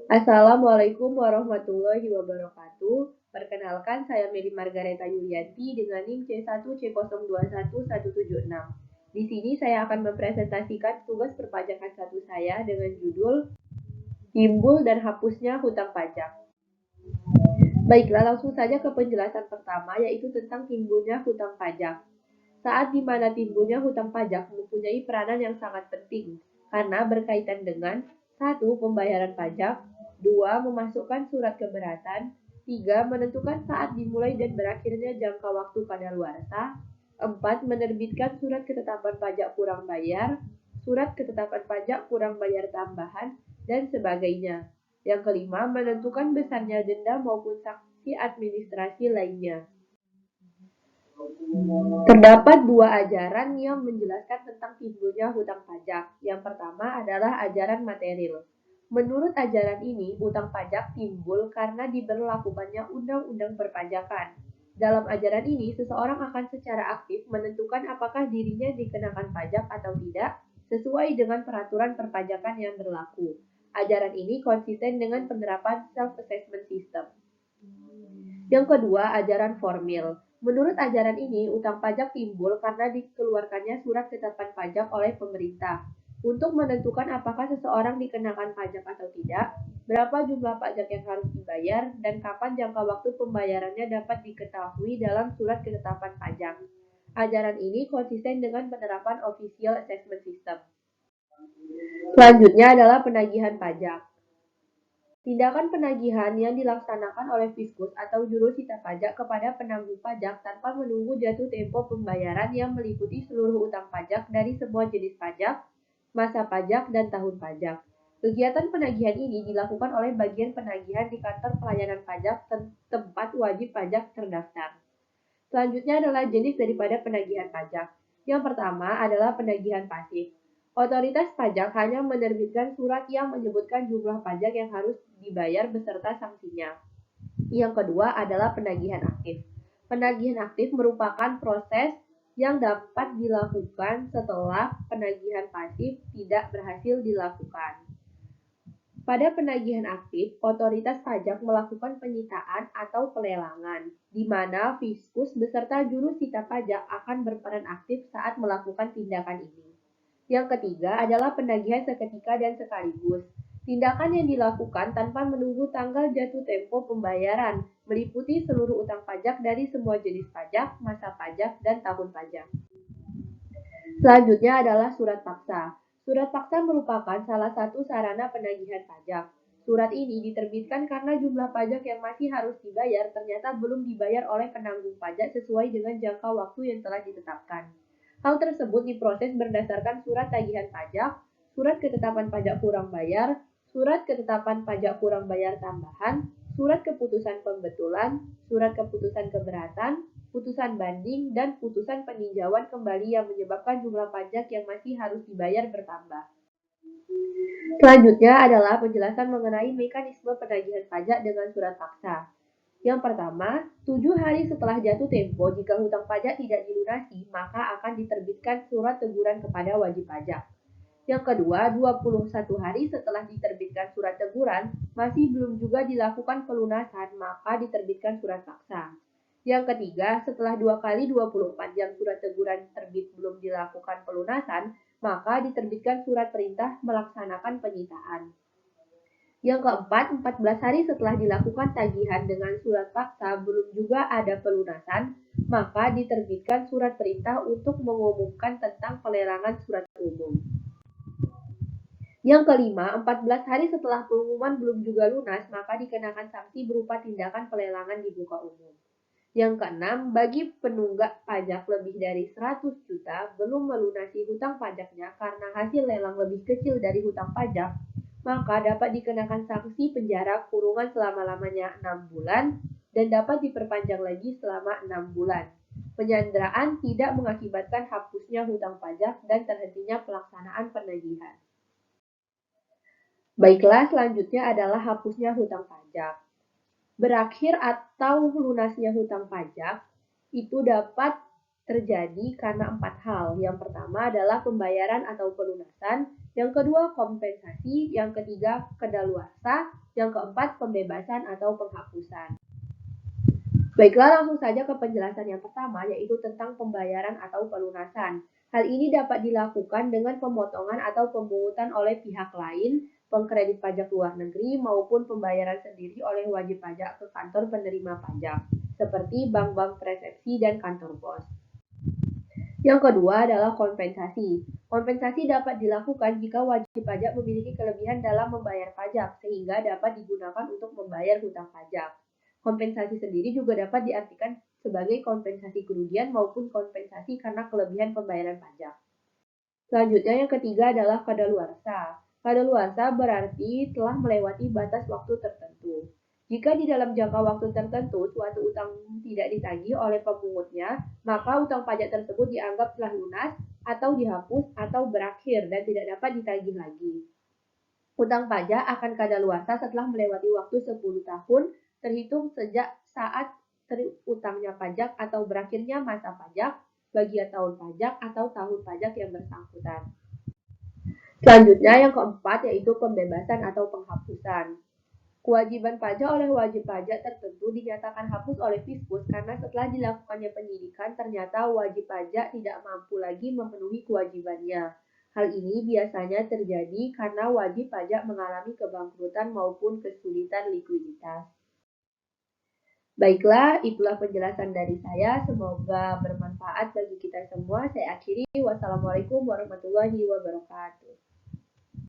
Assalamualaikum warahmatullahi wabarakatuh. Perkenalkan, saya Mary Margareta Yulianti dengan NIM C1C021176. Di sini saya akan mempresentasikan tugas perpajakan 1 saya dengan judul Timbul dan Hapusnya Hutang Pajak. Baiklah, langsung saja ke penjelasan pertama, yaitu tentang timbulnya hutang pajak. Saat di mana timbulnya hutang pajak mempunyai peranan yang sangat penting, karena berkaitan dengan 1. Pembayaran pajak, 2. Memasukkan surat keberatan, 3. Menentukan saat dimulai dan berakhirnya jangka waktu kadaluarsa, 4. Menerbitkan surat ketetapan pajak kurang bayar, surat ketetapan pajak kurang bayar tambahan, dan sebagainya. Yang kelima, menentukan besarnya denda maupun sanksi administrasi lainnya. Terdapat dua ajaran yang menjelaskan tentang timbulnya hutang pajak. Yang pertama adalah ajaran material. Menurut ajaran ini, hutang pajak timbul karena diberlakukannya undang-undang perpajakan. Dalam ajaran ini, seseorang akan secara aktif menentukan apakah dirinya dikenakan pajak atau tidak sesuai dengan peraturan perpajakan yang berlaku. Ajaran ini konsisten dengan penerapan self-assessment system. Yang kedua, ajaran formil. Menurut ajaran ini, utang pajak timbul karena dikeluarkannya surat ketetapan pajak oleh pemerintah untuk menentukan apakah seseorang dikenakan pajak atau tidak, berapa jumlah pajak yang harus dibayar, dan kapan jangka waktu pembayarannya dapat diketahui dalam surat ketetapan pajak. Ajaran ini konsisten dengan penerapan Official Assessment System. Selanjutnya adalah penagihan pajak. Tindakan penagihan yang dilaksanakan oleh Fiskus atau jurusita pajak kepada penanggung pajak tanpa menunggu jatuh tempo pembayaran yang meliputi seluruh utang pajak dari semua jenis pajak, masa pajak, dan tahun pajak. Kegiatan penagihan ini dilakukan oleh bagian penagihan di kantor pelayanan pajak tempat wajib pajak terdaftar. Selanjutnya adalah jenis daripada penagihan pajak. Yang pertama adalah penagihan pasif. Otoritas pajak hanya menerbitkan surat yang menyebutkan jumlah pajak yang harus dibayar beserta sanksinya. Yang kedua adalah penagihan aktif. Penagihan aktif merupakan proses yang dapat dilakukan setelah penagihan pasif tidak berhasil dilakukan. Pada penagihan aktif, otoritas pajak melakukan penyitaan atau pelelangan, di mana Fiskus beserta jurusita pajak akan berperan aktif saat melakukan tindakan ini. Yang ketiga adalah penagihan seketika dan sekaligus. Tindakan yang dilakukan tanpa menunggu tanggal jatuh tempo pembayaran, meliputi seluruh utang pajak dari semua jenis pajak, masa pajak, dan tahun pajak. Selanjutnya adalah surat paksa. Surat paksa merupakan salah satu sarana penagihan pajak. Surat ini diterbitkan karena jumlah pajak yang masih harus dibayar ternyata belum dibayar oleh penanggung pajak sesuai dengan jangka waktu yang telah ditetapkan. Hal tersebut diproses berdasarkan surat tagihan pajak, surat ketetapan pajak kurang bayar, surat ketetapan pajak kurang bayar tambahan, surat keputusan pembetulan, surat keputusan keberatan, putusan banding, dan putusan peninjauan kembali yang menyebabkan jumlah pajak yang masih harus dibayar bertambah. Selanjutnya adalah penjelasan mengenai mekanisme penagihan pajak dengan surat paksa. Yang pertama, 7 hari setelah jatuh tempo, jika hutang pajak tidak dilunasi, maka akan diterbitkan surat teguran kepada wajib pajak. Yang kedua, 21 hari setelah diterbitkan surat teguran, masih belum juga dilakukan pelunasan, maka diterbitkan surat paksa. Yang ketiga, setelah 2 kali 24 jam surat teguran terbit belum dilakukan pelunasan, maka diterbitkan surat perintah melaksanakan penyitaan. Yang keempat, 14 hari setelah dilakukan tagihan dengan surat paksa belum juga ada pelunasan, maka diterbitkan surat perintah untuk mengumumkan tentang pelelangan surat umum. Yang kelima, 14 hari setelah pengumuman belum juga lunas, maka dikenakan sanksi berupa tindakan pelelangan di muka umum. Yang keenam, bagi penunggak pajak lebih dari 100 juta belum melunasi hutang pajaknya karena hasil lelang lebih kecil dari hutang pajak, maka dapat dikenakan sanksi penjara kurungan selama-lamanya 6 bulan dan dapat diperpanjang lagi selama 6 bulan. Penyanderaan tidak mengakibatkan hapusnya hutang pajak dan terhentinya pelaksanaan penagihan. Baiklah, selanjutnya adalah hapusnya hutang pajak. Berakhir atau lunasnya hutang pajak itu dapat terjadi karena 4 hal. Yang pertama adalah pembayaran atau pelunasan, Yang kedua, kompensasi. Yang ketiga, kadaluarsa. Yang keempat, pembebasan atau penghapusan. Baiklah, langsung saja ke penjelasan yang pertama, yaitu tentang pembayaran atau pelunasan. Hal ini dapat dilakukan dengan pemotongan atau pemungutan oleh pihak lain, pengkredit pajak luar negeri, maupun pembayaran sendiri oleh wajib pajak ke kantor penerima pajak, seperti bank-bank persepsi dan kantor pos. Yang kedua adalah kompensasi. Kompensasi dapat dilakukan jika wajib pajak memiliki kelebihan dalam membayar pajak, sehingga dapat digunakan untuk membayar hutang pajak. Kompensasi sendiri juga dapat diartikan sebagai kompensasi kerugian maupun kompensasi karena kelebihan pembayaran pajak. Selanjutnya yang ketiga adalah kadaluarsa. Kadaluarsa berarti telah melewati batas waktu tertentu. Jika di dalam jangka waktu tertentu suatu utang tidak ditagih oleh pemungutnya, maka utang pajak tersebut dianggap telah lunas atau dihapus atau berakhir dan tidak dapat ditagih lagi. Utang pajak akan kadaluarsa setelah melewati waktu 10 tahun terhitung sejak saat terutangnya pajak atau berakhirnya masa pajak, bagian tahun pajak atau tahun pajak yang bersangkutan. Selanjutnya yang keempat yaitu pembebasan atau penghapusan. Kewajiban pajak oleh wajib pajak tertentu dinyatakan hapus oleh Fiskus karena setelah dilakukannya penyidikan ternyata wajib pajak tidak mampu lagi memenuhi kewajibannya. Hal ini biasanya terjadi karena wajib pajak mengalami kebangkrutan maupun kesulitan likuiditas. Baiklah, itulah penjelasan dari saya. Semoga bermanfaat bagi kita semua. Saya akhiri. Wassalamualaikum warahmatullahi wabarakatuh.